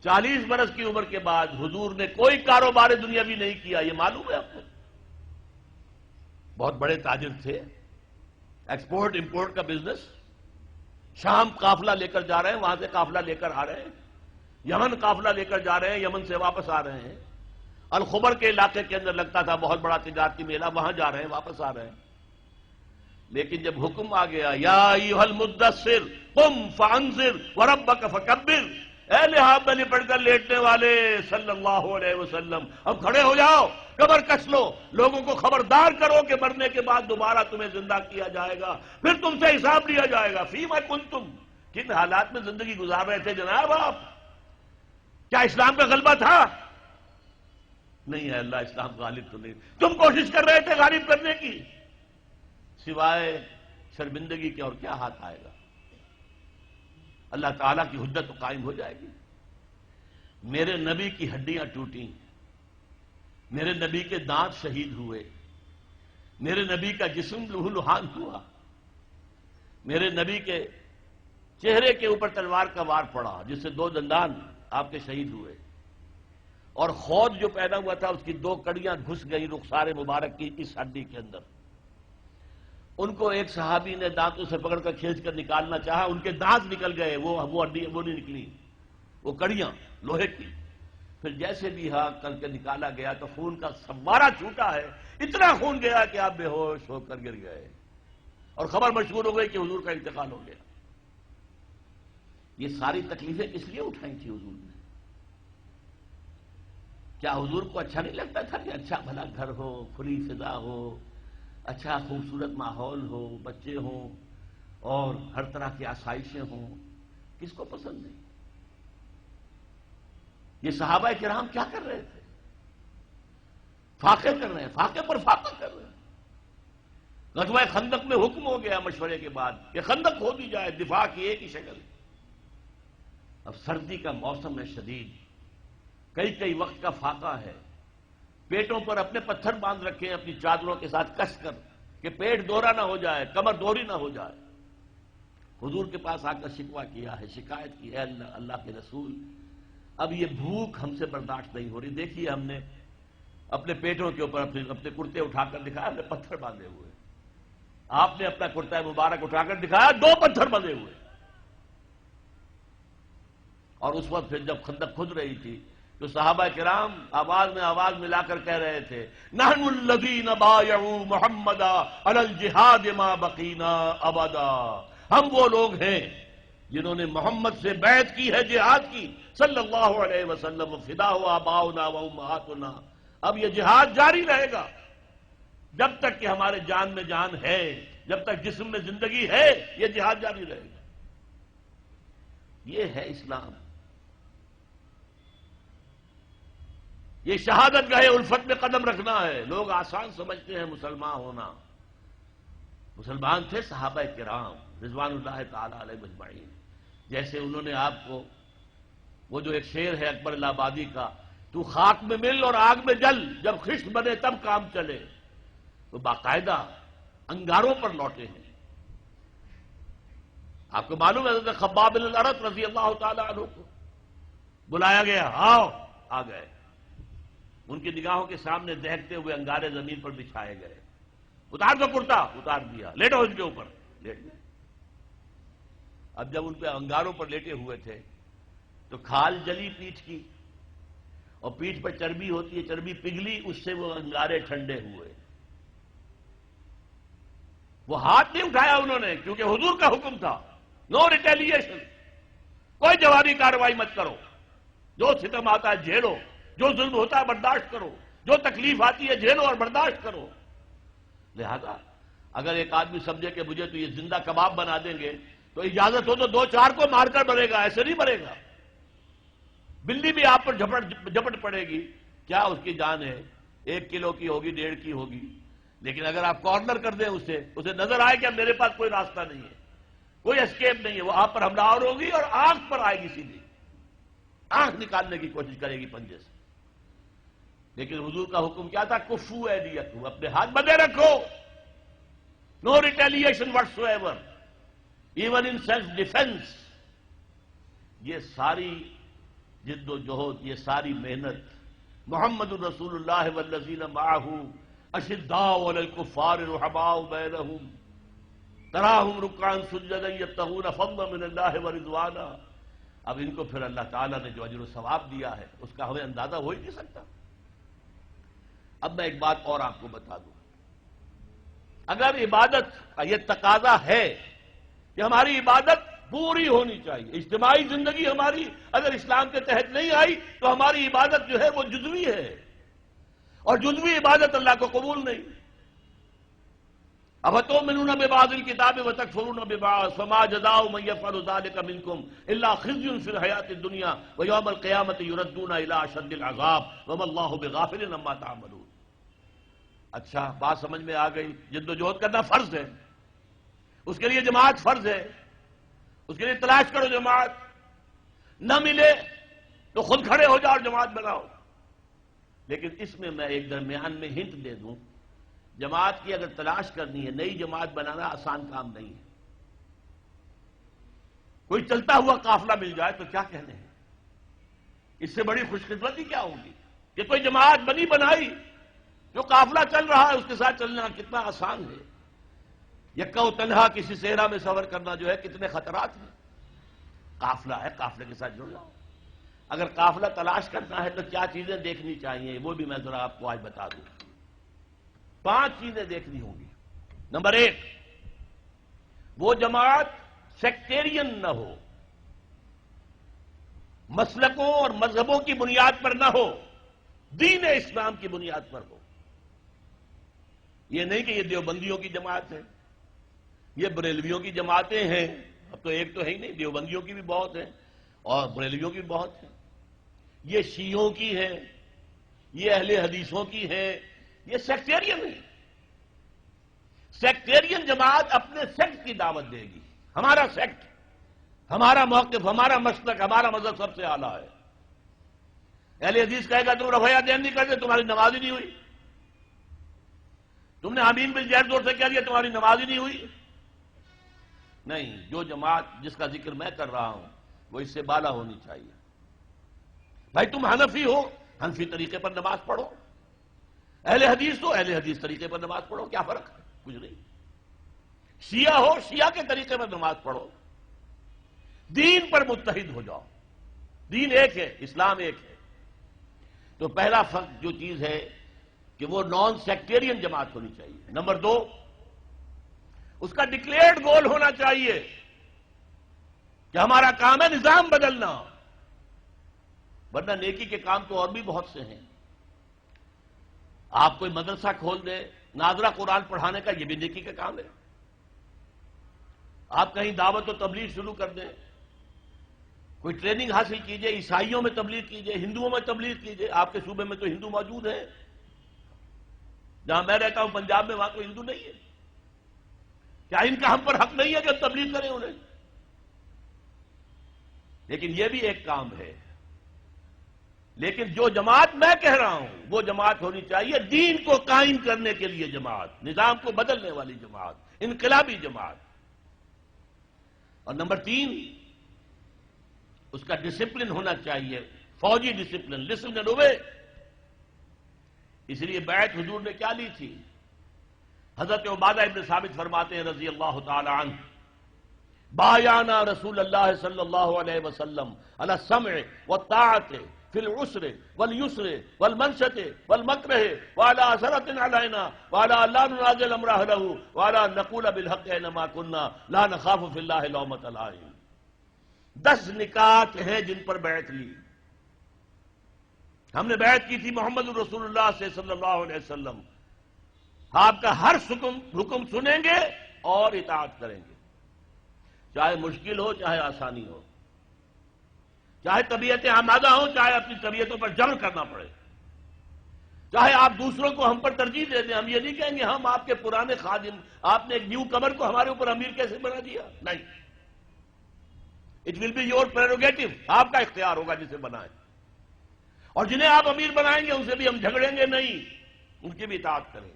40 برس کی عمر کے بعد حضور نے کوئی کاروبار دنیاوی نہیں کیا، یہ معلوم ہے آپ کو؟ بہت بڑے تاجر تھے، ایکسپورٹ امپورٹ کا بزنس، شام قافلہ لے کر جا رہے ہیں، وہاں سے قافلہ لے کر آ رہے ہیں، یمن قافلہ لے کر جا رہے ہیں، یمن سے واپس آ رہے ہیں، الخبر کے علاقے کے اندر لگتا تھا بہت بڑا تجارتی میلہ، وہاں جا رہے ہیں، واپس آ رہے ہیں۔ لیکن جب حکم آ گیا یا ایھا المدثر قم فانذر وربک فکبر، اے لحاف میں لپٹ کر لیٹنے والے صلی اللہ علیہ وسلم، اب کھڑے ہو جاؤ، کمر کس لو، لوگوں کو خبردار کرو کہ مرنے کے بعد دوبارہ تمہیں زندہ کیا جائے گا، پھر تم سے حساب لیا جائے گا۔ فیما کنتم، کن حالات میں زندگی گزار رہے تھے جناب آپ؟ کیا اسلام کا غلبہ تھا؟ نہیں ہے اللہ، اسلام غالب تو نہیں، تم کوشش کر رہے تھے غالب کرنے کی، سوائے شرمندگی کے اور کیا ہاتھ آئے گا؟ اللہ تعالیٰ کی حجت تو قائم ہو جائے گی۔ میرے نبی کی ہڈیاں ٹوٹیں، میرے نبی کے دانت شہید ہوئے، میرے نبی کا جسم لہو لہان ہوا، میرے نبی کے چہرے کے اوپر تلوار کا وار پڑا جس سے 2 دندان آپ کے شہید ہوئے، اور خود جو پیدا ہوا تھا اس کی 2 کڑیاں گھس گئی رخسار مبارک کی اس ہڈی کے اندر۔ ان کو ایک صحابی نے دانتوں سے پکڑ کر کھینچ کر نکالنا چاہا، ان کے دانت نکل گئے، وہ ہڈی وہ نہیں نکلی، وہ کڑیاں لوہے کی۔ پھر جیسے بھی ہاں کر کے نکالا گیا تو خون کا فوارہ چھوٹا ہے، اتنا خون گیا کہ آپ بے ہوش ہو کر گر گئے، اور خبر مشہور ہو گئی کہ حضور کا انتقال ہو گیا۔ یہ ساری تکلیفیں کس لیے اٹھائی تھی حضور نے؟ کیا حضور کو اچھا نہیں لگتا تھا کہ اچھا بھلا گھر ہو، کھلی فضا ہو، اچھا خوبصورت ماحول ہو، بچے ہوں اور ہر طرح کی آسائشیں ہوں؟ کس کو پسند نہیں؟ یہ صحابہ کرام کیا کر رہے تھے؟ فاقے کر رہے ہیں، فاقے پر فاقہ کر رہے ہیں۔ غزوہ خندق میں حکم ہو گیا مشورے کے بعد کہ خندق کھود دی جائے، دفاع کی ایک ہی شکل۔ اب سردی کا موسم ہے شدید، کئی وقت کا فاقہ ہے، پیٹوں پر اپنے پتھر باندھ رکھے ہیں اپنی چادروں کے ساتھ کس کر کہ پیٹ دوہرا نہ ہو جائے، کمر دوہری نہ ہو جائے۔ حضور کے پاس آ کر شکوہ کیا ہے، شکایت کی ہے، اللہ کے رسول اب یہ بھوک ہم سے برداشت نہیں ہو رہی، دیکھیے ہم نے اپنے پیٹوں کے اوپر اپنے کرتے اٹھا کر دکھایا، ہم نے پتھر باندھے ہوئے، آپ نے اپنا کرتا مبارک اٹھا کر دکھایا، 2 پتھر بندھے ہوئے۔ اور اس وقت پھر جب خندق کھد رہی تھی تو صحابہ کرام آواز میں آواز ملا کر کہہ رہے تھے نحن الذین بایعوا محمدا علی الجہاد ما بقینا ابدا، ہم وہ لوگ ہیں جنہوں نے محمد سے بیعت کی ہے جہاد کی صلی اللہ علیہ وسلم، فدا و آباؤنا و امہاتنا، اب یہ جہاد جاری رہے گا جب تک کہ ہمارے جان میں جان ہے، جب تک جسم میں زندگی ہے، یہ جہاد جاری رہے گا۔ یہ ہے اسلام، یہ شہادت گاہ الفت میں قدم رکھنا ہے۔ لوگ آسان سمجھتے ہیں مسلمان ہونا، مسلمان تھے صحابہ کرام رضوان اللہ تعالی علیہ مجمعین، جیسے انہوں نے آپ کو وہ جو ایک شعر ہے اکبر الہ آبادی کا، تو خاک میں مل اور آگ میں جل، جب خشت بنے تب کام چلے، تو باقاعدہ انگاروں پر لوٹے ہیں۔ آپ کو معلوم ہے حضرت خباب بن الارت رضی اللہ تعالی عنہ کو بلایا گیا، آؤ، آ گئے، ان کی نگاہوں کے سامنے دہکتے ہوئے انگارے زمین پر بچھائے گئے، اتار دو کرتا، اتار دیا، لیٹو ان کے اوپر، لیٹ گئے۔ اب جب ان پہ انگاروں پر لیٹے ہوئے تھے تو کھال جلی پیٹھ کی، اور پیٹھ پر چربی ہوتی ہے، چربی پگھلی، اس سے وہ انگارے ٹھنڈے ہوئے۔ وہ ہاتھ نہیں اٹھایا انہوں نے، کیونکہ حضور کا حکم تھا نو ریٹیلیشن، کوئی جوابی کارروائی مت کرو، جو ستم آتا ہے جھیلو، جو ظلم ہوتا ہے برداشت کرو، جو تکلیف آتی ہے جھیلو اور برداشت کرو۔ لہذا اگر ایک آدمی سمجھے کہ مجھے تو یہ زندہ کباب بنا دیں گے تو اجازت ہو تو 2-4 کو مار کر مرے گا، ایسے نہیں مرے گا۔ بلی بھی آپ پر جھپٹ پڑے گی، کیا اس کی جان ہے؟ 1 کلو کی ہوگی، 1.5 کی ہوگی، لیکن اگر آپ کارنر کر دیں اسے نظر آئے کہ اب میرے پاس کوئی راستہ نہیں ہے، کوئی اسکیپ نہیں ہے، وہ آپ پر حملہ آور ہوگی اور آنکھ پر آئے گی، سیدھی آنکھ نکالنے کی کوشش کرے گی پنجے سے۔ لیکن حضور کا حکم کیا تھا؟ کفو ایدیکم، اپنے ہاتھ بندھے رکھو، no retaliation whatsoever, even in self defence. یہ ساری جد و جہد، یہ ساری محنت محمد الرسول اللہ والذین معہ اشداء علی الکفار رحماء بینہم تراہم رکعا سجدا یبتغون فضلا من اللہ ورضوانا. اب ان کو پھر اللہ تعالیٰ نے جو اجر و ثواب دیا ہے اس کا ہمیں اندازہ ہو ہی نہیں سکتا. اب میں ایک بات اور آپ کو بتا دوں، اگر عبادت کا یہ تقاضا ہے کہ ہماری عبادت پوری ہونی چاہیے، اجتماعی زندگی ہماری اگر اسلام کے تحت نہیں آئی تو ہماری عبادت جو ہے وہ جزوی ہے، اور جزوی عبادت اللہ کو قبول نہیں. افتؤمنون ببعض الکتاب وتکفرون ببعض فما جزاء من یفعل ذلک منکم الا خزی فی الحیاۃ الدنیا ویوم القیامۃ یردون الی اشد العذاب وما اللہ بغافل عما تعملون. اچھا، بات سمجھ میں آ گئی. جد و جہد کرنا فرض ہے، اس کے لیے جماعت فرض ہے، اس کے لیے تلاش کرو جماعت، نہ ملے تو خود کھڑے ہو جاؤ اور جماعت بناؤ. لیکن اس میں ایک درمیان میں ہنٹ دے دوں، جماعت کی اگر تلاش کرنی ہے، نئی جماعت بنانا آسان کام نہیں ہے. کوئی چلتا ہوا قافلہ مل جائے تو کیا کہنے ہیں، اس سے بڑی خوش قسمتی کیا ہوگی کہ کوئی جماعت بنی بنائی، جو قافلہ چل رہا ہے اس کے ساتھ چلنا کتنا آسان ہے. یکا و تنہا کسی صحرا میں سفر کرنا جو ہے کتنے خطرات ہیں. قافلہ ہے، قافلے کے ساتھ جڑنا. اگر قافلہ تلاش کرنا ہے تو کیا چیزیں دیکھنی چاہیے وہ بھی میں ذرا آپ کو آج بتا دوں. 5 چیزیں دیکھنی ہوں گی. نمبر 1، وہ جماعت سیکٹیرین نہ ہو، مسلکوں اور مذہبوں کی بنیاد پر نہ ہو، دین اسلام کی بنیاد پر ہو. یہ نہیں کہ یہ دیوبندیوں کی جماعت ہے، یہ بریلویوں کی جماعتیں ہیں. اب تو ایک تو ہے ہی نہیں، دیوبندیوں کی بھی بہت ہیں اور بریلویوں کی بھی بہت ہیں. یہ شیعوں کی ہیں، یہ اہل حدیثوں کی ہیں. یہ سیکٹیرین ہے. سیکٹیرین جماعت اپنے سیکٹ کی دعوت دے گی. ہمارا سیکٹ، ہمارا موقف، ہمارا مسلک، ہمارا مذہب سب سے اعلیٰ ہے. اہل حدیث کہے گا تم رفع دین نہیں کرتے، تمہاری نماز ہی نہیں ہوئی. تم نے آمین بالجہر زور سے کہہ دیا، تمہاری نماز ہی نہیں ہوئی. نہیں، جو جماعت جس کا ذکر میں کر رہا ہوں وہ اس سے بالا ہونی چاہیے. بھائی تم حنفی ہو، حنفی طریقے پر نماز پڑھو. اہل حدیث ہو، اہل حدیث طریقے پر نماز پڑھو. کیا فرق ہے؟ کچھ نہیں. شیعہ ہو، شیعہ کے طریقے پر نماز پڑھو. دین پر متحد ہو جاؤ. دین ایک ہے، اسلام ایک ہے. تو پہلا فرق جو چیز ہے کہ وہ نان سیکٹیرین جماعت ہونی چاہیے. نمبر 2، اس کا ڈکلیئرڈ گول ہونا چاہیے کہ ہمارا کام ہے نظام بدلنا. ورنہ نیکی کے کام تو اور بھی بہت سے ہیں. آپ کوئی مدرسہ کھول دیں، ناظرہ قرآن پڑھانے کا، یہ بھی نیکی کا کام ہے. آپ کہیں دعوت و تبلیغ شروع کر دیں، کوئی ٹریننگ حاصل کیجئے، عیسائیوں میں تبلیغ کیجئے، ہندوؤں میں تبلیغ کیجئے. آپ کے صوبے میں تو ہندو موجود ہیں، جہاں میں رہتا ہوں پنجاب میں، وہاں تو ہندو نہیں ہے. کیا ان کا ہم پر حق نہیں ہے کہ تبلیغ کریں انہیں؟ لیکن یہ بھی ایک کام ہے. لیکن جو جماعت میں کہہ رہا ہوں وہ جماعت ہونی چاہیے دین کو قائم کرنے کے لیے جماعت، نظام کو بدلنے والی جماعت، انقلابی جماعت. اور نمبر 3، اس کا ڈسپلن ہونا چاہیے، فوجی ڈسپلن. Listen and obey. اس لیے بیعت حضور نے کیا لی تھی؟ حضرت عبادہ ابن ثابت فرماتے ہیں رضی اللہ تعالی عنہ، بایعنا رسول اللہ صلی اللہ علیہ وسلم علی السمع والطاعۃ فی العسر والیسر والمنشط والمکرہ وعلی اثرۃ علینا وعلی لا ننازل امر اہلہ وعلی ان نقول بالحق اینما کنا لا نخاف فی اللہ لومۃ لائم. 10 نکات ہیں جن پر بیعت لی. ہم نے بیعت کی تھی محمد رسول اللہ سے صلی اللہ علیہ وسلم. آپ کا ہر حکم سنیں گے اور اطاعت کریں گے، چاہے مشکل ہو چاہے آسانی ہو، چاہے طبیعتیں آمادہ ہوں چاہے اپنی طبیعتوں پر جبر کرنا پڑے، چاہے آپ دوسروں کو ہم پر ترجیح دے دیں. ہم یہ نہیں کہیں گے ہم آپ کے پرانے خادم، آپ نے ایک نیو کمر کو ہمارے اوپر امیر کیسے بنا دیا. نہیں، it will be your prerogative. آپ کا اختیار ہوگا جسے بنائیں. اور جنہیں آپ امیر بنائیں گے ان سے بھی ہم جھگڑیں گے نہیں، ان کی بھی اطاعت کریں گے.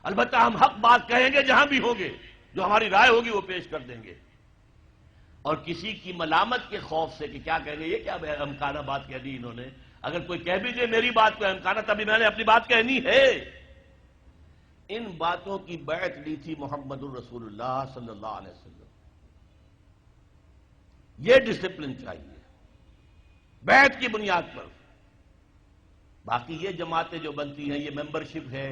البتہ ہم حق بات کہیں گے جہاں بھی ہوں گے، جو ہماری رائے ہوگی وہ پیش کر دیں گے. اور کسی کی ملامت کے خوف سے کہ کیا کہیں گے، یہ کیا احمقانہ بات کہہ دی انہوں نے، اگر کوئی کہہ بھی دے میری بات کو احمقانہ تبھی میں نے اپنی بات کہنی ہے. ان باتوں کی بیعت لی تھی محمد الرسول اللہ صلی اللہ علیہ وسلم. یہ ڈسپلن چاہیے بیعت کی بنیاد پر. باقی یہ جماعتیں جو بنتی ہیں، یہ ممبرشپ ہے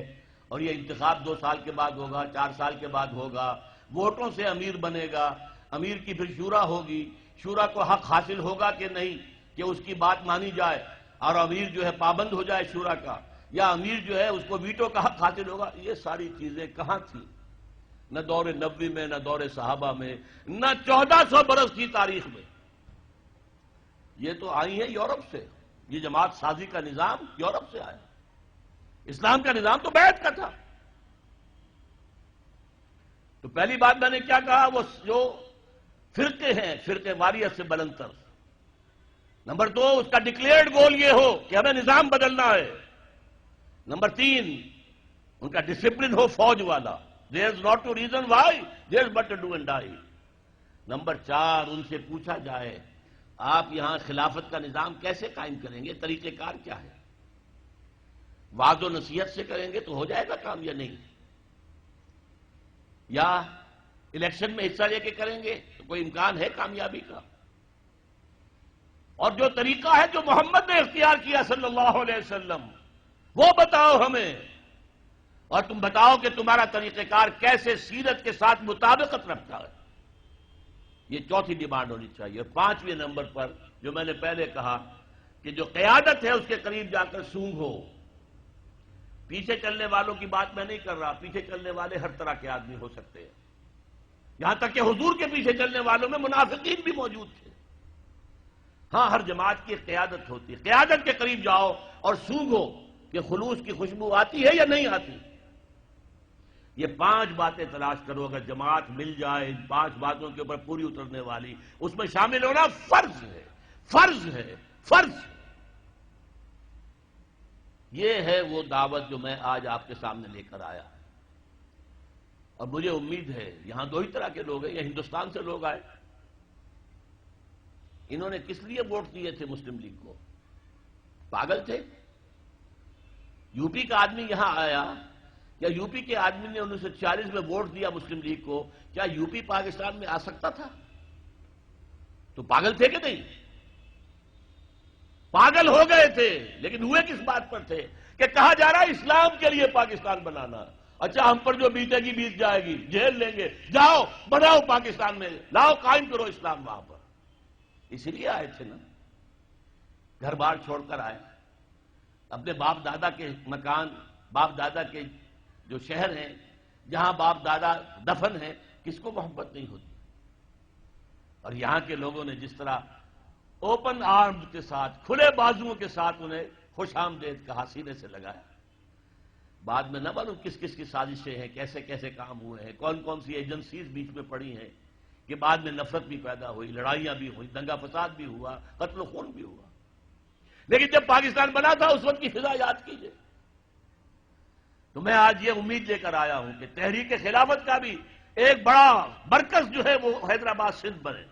اور یہ انتخاب 2 سال کے بعد ہوگا، 4 سال کے بعد ہوگا، ووٹوں سے امیر بنے گا، امیر کی پھر شورا ہوگی، شورا کو حق حاصل ہوگا کہ نہیں کہ اس کی بات مانی جائے اور امیر جو ہے پابند ہو جائے شورا کا، یا امیر جو ہے اس کو ویٹو کا حق حاصل ہوگا. یہ ساری چیزیں کہاں تھیں؟ نہ دور نبوی میں، نہ دور صحابہ میں، نہ 1400 برس کی تاریخ میں. یہ تو آئی ہیں یورپ سے. یہ جماعت سازی کا نظام یورپ سے آیا. اسلام کا نظام تو بیعت کا تھا. تو پہلی بات میں نے کیا کہا، وہ جو فرقے ہیں، فرقے واریت سے بلند تر. نمبر 2، اس کا ڈکلیئرڈ گول یہ ہو کہ ہمیں نظام بدلنا ہے. نمبر 3، ان کا ڈسپلن ہو فوج والا. there is not to reason why, there is but to do and die. Number 4، ان سے پوچھا جائے آپ یہاں خلافت کا نظام کیسے قائم کریں گے، طریقہ کار کیا ہے؟ وعظ و نصیحت سے کریں گے تو ہو جائے گا کام یا نہیں؟ یا الیکشن میں حصہ لے کے کریں گے تو کوئی امکان ہے کامیابی کا؟ اور جو طریقہ ہے جو محمد نے اختیار کیا صلی اللہ علیہ وسلم، وہ بتاؤ ہمیں. اور تم بتاؤ کہ تمہارا طریقہ کار کیسے سیرت کے ساتھ مطابقت رکھتا ہے. یہ چوتھی ڈیمانڈ ہونی چاہیے. اور 5ویں نمبر پر جو میں نے پہلے کہا کہ جو قیادت ہے اس کے قریب جا کر سونگ ہو. پیچھے چلنے والوں کی بات میں نہیں کر رہا، پیچھے چلنے والے ہر طرح کے آدمی ہو سکتے ہیں. یہاں تک کہ حضور کے پیچھے چلنے والوں میں منافقین بھی موجود تھے. ہاں، ہر جماعت کی ایک قیادت ہوتی ہے. قیادت کے قریب جاؤ اور سونگو کہ خلوص کی خوشبو آتی ہے یا نہیں آتی. یہ 5 باتیں تلاش کرو. اگر جماعت مل جائے ان 5 باتوں کے اوپر پوری اترنے والی، اس میں شامل ہونا فرض ہے، فرض ہے، فرض ہے. یہ ہے وہ دعوت جو میں آج آپ کے سامنے لے کر آیا. اور مجھے امید ہے یہاں 2 ہی طرح کے لوگ ہیں. یہ ہندوستان سے لوگ آئے. انہوں نے کس لیے ووٹ دیے تھے مسلم لیگ کو؟ پاگل تھے؟ یو پی کا آدمی یہاں آیا، یا یو پی کے آدمی نے 1940 میں ووٹ دیا مسلم لیگ کو، کیا یو پی پاکستان میں آ سکتا تھا؟ تو پاگل تھے کہ نہیں؟ پاگل ہو گئے تھے، لیکن ہوئے کس بات پر تھے کہ کہا جا رہا ہے اسلام کے لیے پاکستان بنانا. اچھا، ہم پر جو بیتے گی بیت جائے گی، جھیل لیں گے. جاؤ بناؤ پاکستان میں، لاؤ قائم کرو اسلام وہاں پر. اسی لیے آئے تھے نا، گھر بار چھوڑ کر آئے. اپنے باپ دادا کے مکان، باپ دادا کے جو شہر ہیں جہاں باپ دادا دفن ہیں، کس کو محبت نہیں ہوتی؟ اور یہاں کے لوگوں نے جس طرح اوپن آرمز کے ساتھ، کھلے بازوؤں کے ساتھ انہیں خوش آمدید کہا، سینے سے لگایا. بعد میں نہ معلوم کس کس کی سازشیں ہیں، کیسے کیسے کام ہوئے ہیں، کون کون سی ایجنسیز بیچ میں پڑی ہیں کہ بعد میں نفرت بھی پیدا ہوئی، لڑائیاں بھی ہوئی، دنگا فساد بھی ہوا، قتل و خون بھی ہوا. لیکن جب پاکستان بنا تھا اس وقت کی فضا یاد کیجئے. تو میں آج یہ امید لے کر آیا ہوں کہ تحریک خلافت کا بھی ایک بڑا مرکز جو ہے وہ حیدرآباد سندھ بنے.